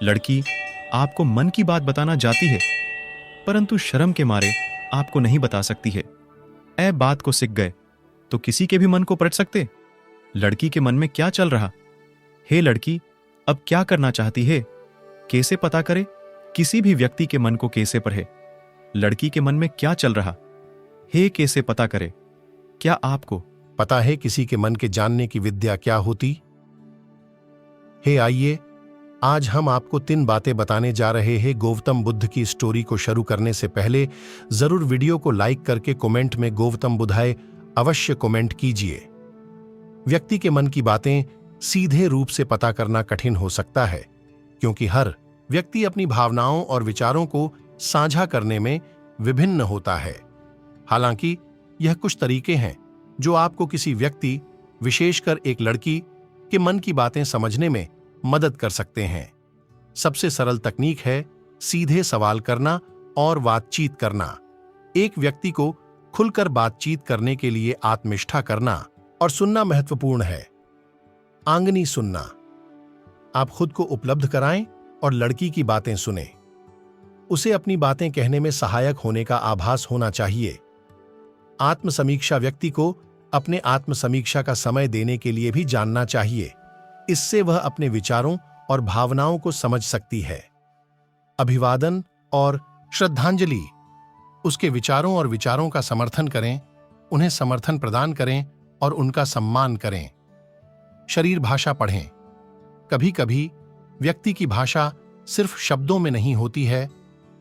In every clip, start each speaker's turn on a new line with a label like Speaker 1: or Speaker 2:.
Speaker 1: लड़की आपको मन की बात बताना चाहती है, परंतु शर्म के मारे आपको नहीं बता सकती है। ऐ बात को सीख गए तो किसी के भी मन को पलट सकते। लड़की के मन में क्या चल रहा? हे लड़की, अब क्या करना चाहती है? कैसे पता करे? किसी भी व्यक्ति के मन को कैसे पढ़े? लड़की के मन में क्या चल रहा? हे कैसे पता करे? क्या आपको
Speaker 2: पता है किसी के मन के जानने की विद्या क्या होती? हे आइए, आज हम आपको 3 बातें बताने जा रहे हैं। गौतम बुद्ध की स्टोरी को शुरू करने से पहले जरूर वीडियो को लाइक करके कमेंट में गौतम बुद्धाय अवश्य कमेंट कीजिए। व्यक्ति के मन की बातें सीधे रूप से पता करना कठिन हो सकता है, क्योंकि हर व्यक्ति अपनी भावनाओं और विचारों को साझा करने में विभिन्न होता है। हालांकि यह कुछ तरीके हैं जो आपको किसी व्यक्ति, विशेषकर एक लड़की, के मन की बातें समझने में मदद कर सकते हैं। सबसे सरल तकनीक है सीधे सवाल करना और बातचीत करना। एक व्यक्ति को खुलकर बातचीत करने के लिए आत्मनिष्ठा करना और सुनना महत्वपूर्ण है। आंगनी सुनना। आप खुद को उपलब्ध कराएं और लड़की की बातें सुनें। उसे अपनी बातें कहने में सहायक होने का आभास होना चाहिए। आत्मसमीक्षा। व्यक्ति को अपने आत्मसमीक्षा का समय देने के लिए भी जानना चाहिए। इससे वह अपने विचारों और भावनाओं को समझ सकती है। अभिवादन और श्रद्धांजलि। उसके विचारों और विचारों का समर्थन करें, उन्हें समर्थन प्रदान करें और उनका सम्मान करें। शरीर भाषा पढ़ें। कभी कभी व्यक्ति की भाषा सिर्फ शब्दों में नहीं होती है,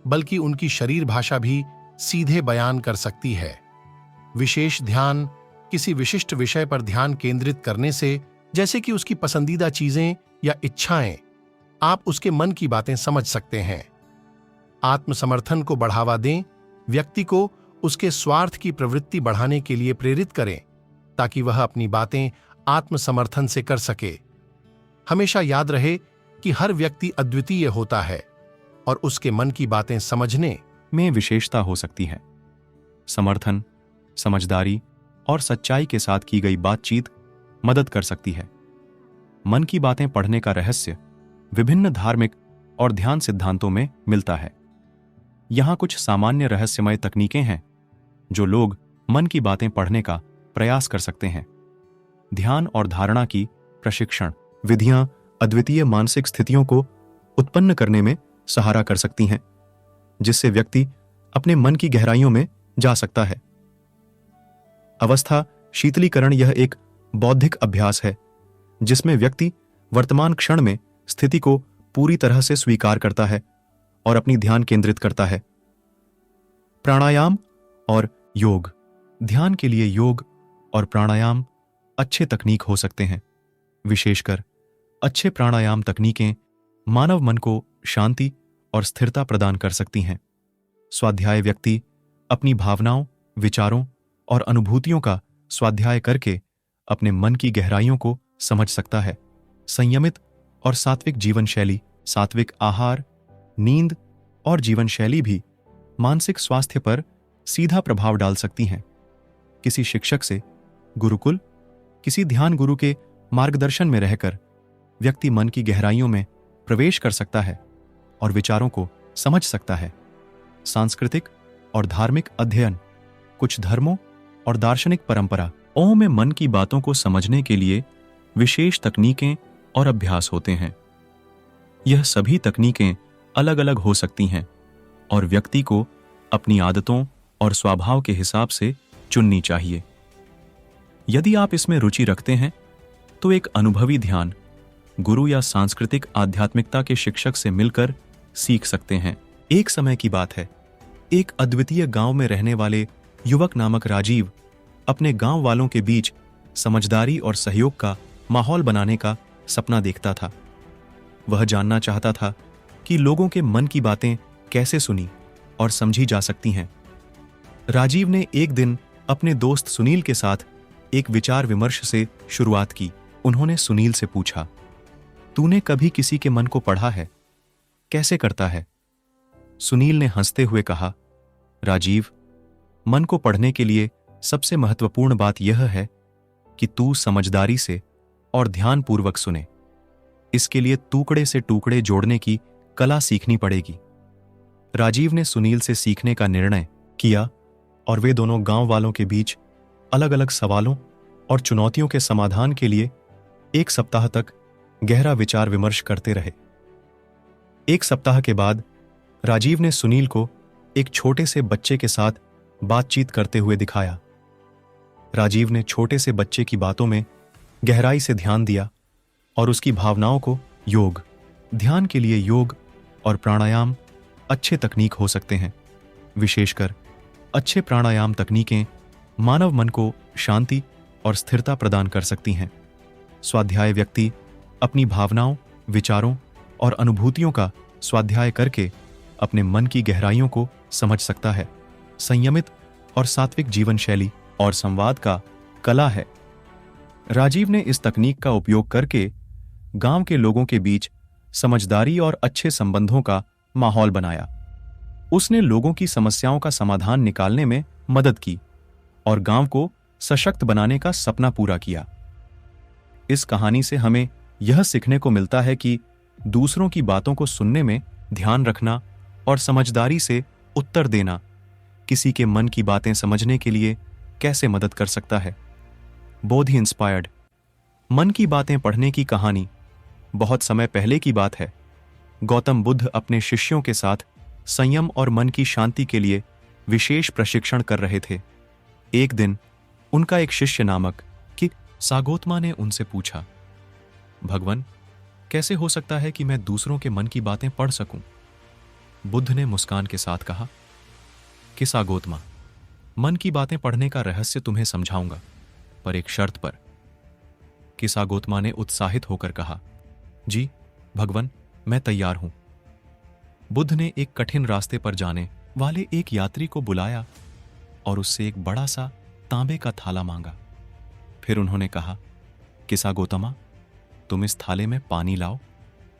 Speaker 2: बल्कि उनकी शरीर भाषा भी सीधे बयान कर सकती है। विशेष ध्यान। किसी विशिष्ट विषय पर ध्यान केंद्रित करने से, जैसे कि उसकी पसंदीदा चीजें या इच्छाएं, आप उसके मन की बातें समझ सकते हैं। आत्मसमर्थन को बढ़ावा दें। व्यक्ति को उसके स्वार्थ की प्रवृत्ति बढ़ाने के लिए प्रेरित करें, ताकि वह अपनी बातें आत्मसमर्थन से कर सके। हमेशा याद रहे कि हर व्यक्ति अद्वितीय होता है और उसके मन की बातें समझने
Speaker 1: में विशेषता हो सकती है। समर्थन, समझदारी और सच्चाई के साथ की गई बातचीत मदद कर सकती है। मन की बातें पढ़ने का रहस्य विभिन्न धार्मिक और ध्यान सिद्धांतों में मिलता है। यहां कुछ सामान्य रहस्यमय तकनीकें हैं जो लोग मन की बातें पढ़ने का प्रयास कर सकते हैं। ध्यान और धारणा की प्रशिक्षण विधियां अद्वितीय मानसिक स्थितियों को उत्पन्न करने में सहारा कर सकती हैं, जिससे व्यक्ति अपने मन की गहराइयों में जा सकता है। अवस्था शीतलीकरण। यह एक बौद्धिक अभ्यास है जिसमें व्यक्ति वर्तमान क्षण में स्थिति को पूरी तरह से स्वीकार करता है और अपनी ध्यान केंद्रित करता है। प्राणायाम और योग। ध्यान के लिए योग और प्राणायाम अच्छे तकनीक हो सकते हैं। विशेषकर अच्छे प्राणायाम तकनीकें मानव मन को शांति और स्थिरता प्रदान कर सकती हैं। स्वाध्याय। व्यक्ति अपनी भावनाओं, विचारों और अनुभूतियों का स्वाध्याय करके अपने मन की गहराइयों को समझ सकता है। संयमित और सात्विक जीवन शैली। सात्विक आहार, नींद और जीवन शैली भी मानसिक स्वास्थ्य पर सीधा प्रभाव डाल सकती हैं। किसी शिक्षक से, गुरुकुल, किसी ध्यान गुरु के मार्गदर्शन में रहकर व्यक्ति मन की गहराइयों में प्रवेश कर सकता है और विचारों को समझ सकता है। सांस्कृतिक और धार्मिक अध्ययन। कुछ धर्मों और दार्शनिक परंपराओं में मन की बातों को समझने के लिए विशेष तकनीकें और अभ्यास होते हैं। यह सभी तकनीकें अलग अलग हो सकती हैं और व्यक्ति को अपनी आदतों और स्वभाव के हिसाब से चुननी चाहिए। यदि आप इसमें रुचि रखते हैं तो एक अनुभवी ध्यान गुरु या सांस्कृतिक आध्यात्मिकता के शिक्षक से मिलकर सीख सकते हैं। एक समय की बात है, एक अद्वितीय गांव में रहने वाले युवक नामक राजीव अपने गांव वालों के बीच समझदारी और सहयोग का माहौल बनाने का सपना देखता था। वह जानना चाहता था कि लोगों के मन की बातें कैसे सुनी और समझी जा सकती हैं। राजीव ने एक दिन अपने दोस्त सुनील के साथ एक विचार विमर्श से शुरुआत की। उन्होंने सुनील से पूछा, तूने कभी किसी के मन को पढ़ा है? कैसे करता है? सुनील ने हंसते हुए कहा, राजीव, मन को पढ़ने के लिए सबसे महत्वपूर्ण बात यह है कि तू समझदारी से और ध्यानपूर्वक सुने। इसके लिए टुकड़े से टुकड़े जोड़ने की कला सीखनी पड़ेगी। राजीव ने सुनील से सीखने का निर्णय किया और वे दोनों गांव वालों के बीच अलग अलग सवालों और चुनौतियों के समाधान के लिए 1 सप्ताह तक गहरा विचार विमर्श करते रहे। 1 सप्ताह के बाद राजीव ने सुनील को एक छोटे से बच्चे के साथ बातचीत करते हुए दिखाया। राजीव ने छोटे से बच्चे की बातों में गहराई से ध्यान दिया और उसकी भावनाओं को योग, ध्यान के लिए योग और प्राणायाम अच्छे तकनीक हो सकते हैं। विशेषकर अच्छे प्राणायाम तकनीकें मानव मन को शांति और स्थिरता प्रदान कर सकती हैं। स्वाध्याय व्यक्ति अपनी भावनाओं, विचारों और अनुभूतियों का स्वाध्याय करके अपने मन की गहराइयों को समझ सकता है। संयमित और सात्विक जीवन शैली और संवाद का कला है। राजीव ने इस तकनीक का उपयोग करके गांव के लोगों के बीच समझदारी और अच्छे संबंधों का माहौल बनाया। उसने लोगों की समस्याओं का समाधान निकालने में मदद की और गांव को सशक्त बनाने का सपना पूरा किया। इस कहानी से हमें यह सीखने को मिलता है कि दूसरों की बातों को सुनने में ध्यान रखना और समझदारी से उत्तर देना किसी के मन की बातें समझने के लिए कैसे मदद कर सकता है। बोधि इंस्पायर्ड मन की बातें पढ़ने की कहानी बहुत समय पहले की बात है। गौतम बुद्ध अपने शिष्यों के साथ संयम और मन की शांति के लिए विशेष प्रशिक्षण कर रहे थे। एक दिन उनका एक शिष्य नामक कि सागोतमा ने उनसे पूछा, भगवान, कैसे हो सकता है कि मैं दूसरों के मन की बातें पढ़ सकूं? बुद्ध ने मुस्कान के साथ कहा कि सागोतमा, मन की बातें पढ़ने का रहस्य तुम्हें समझाऊंगा, पर एक शर्त पर। कि सागोतमा ने उत्साहित होकर कहा, जी भगवान, मैं तैयार हूं। बुद्ध ने एक कठिन रास्ते पर जाने वाले एक यात्री को बुलाया और उससे एक बड़ा सा तांबे का थाला मांगा। फिर उन्होंने कहा कि सागोतमा, तुम इस थाले में पानी लाओ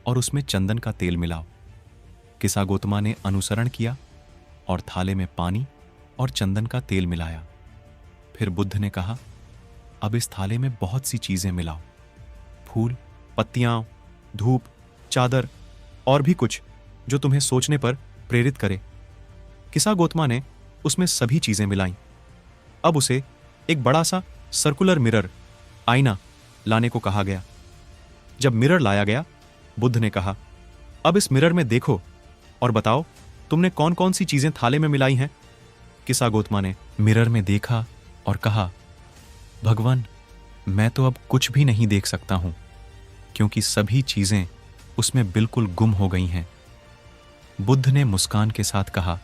Speaker 1: और उसमें चंदन का तेल मिलाओ। कि सागोतमा ने अनुसरण किया और थाले में पानी और चंदन का तेल मिलाया। फिर बुद्ध ने कहा, अब इस थाले में बहुत सी चीजें मिलाओ, फूल, पत्तियां, धूप, चादर और भी कुछ जो तुम्हें सोचने पर प्रेरित करे। कि सागोतमा ने उसमें सभी चीजें मिलाईं। अब उसे एक बड़ा सा सर्कुलर मिरर, आईना लाने को कहा गया। जब मिरर लाया गया, बुद्ध ने कहा, अब इस मिरर में देखो और बताओ तुमने कौन कौन सी चीजें थाले में मिलाई हैं। कि सागोतमा ने मिरर में देखा और कहा, भगवान, मैं तो अब कुछ भी नहीं देख सकता हूं, क्योंकि सभी चीजें उसमें बिल्कुल गुम हो गई हैं। बुद्ध ने मुस्कान के साथ कहा,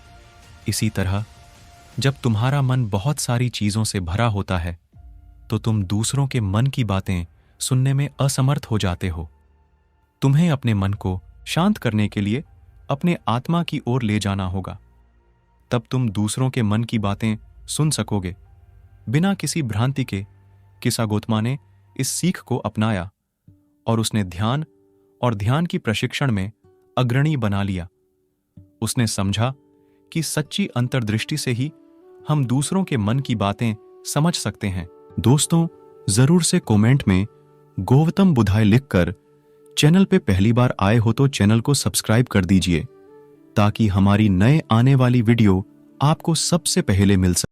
Speaker 1: इसी तरह जब तुम्हारा मन बहुत सारी चीजों से भरा होता है तो तुम दूसरों के मन की बातें सुनने में असमर्थ हो जाते हो। तुम्हें अपने मन को शांत करने के लिए अपने आत्मा की ओर ले जाना होगा। तब तुम दूसरों के मन की बातें सुन सकोगे बिना किसी भ्रांति के। कि सागोतमा ने इस सीख को अपनाया और उसने ध्यान और ध्यान की प्रशिक्षण में अग्रणी बना लिया। उसने समझा कि सच्ची अंतर्दृष्टि से ही हम दूसरों के मन की बातें समझ सकते हैं। दोस्तों, जरूर से कमेंट में गौतम बुद्धाय लिखकर चैनल पे पहली बार आए हो तो चैनल को सब्सक्राइब कर दीजिए, ताकि हमारी नए आने वाली वीडियो आपको सबसे पहले मिल सके।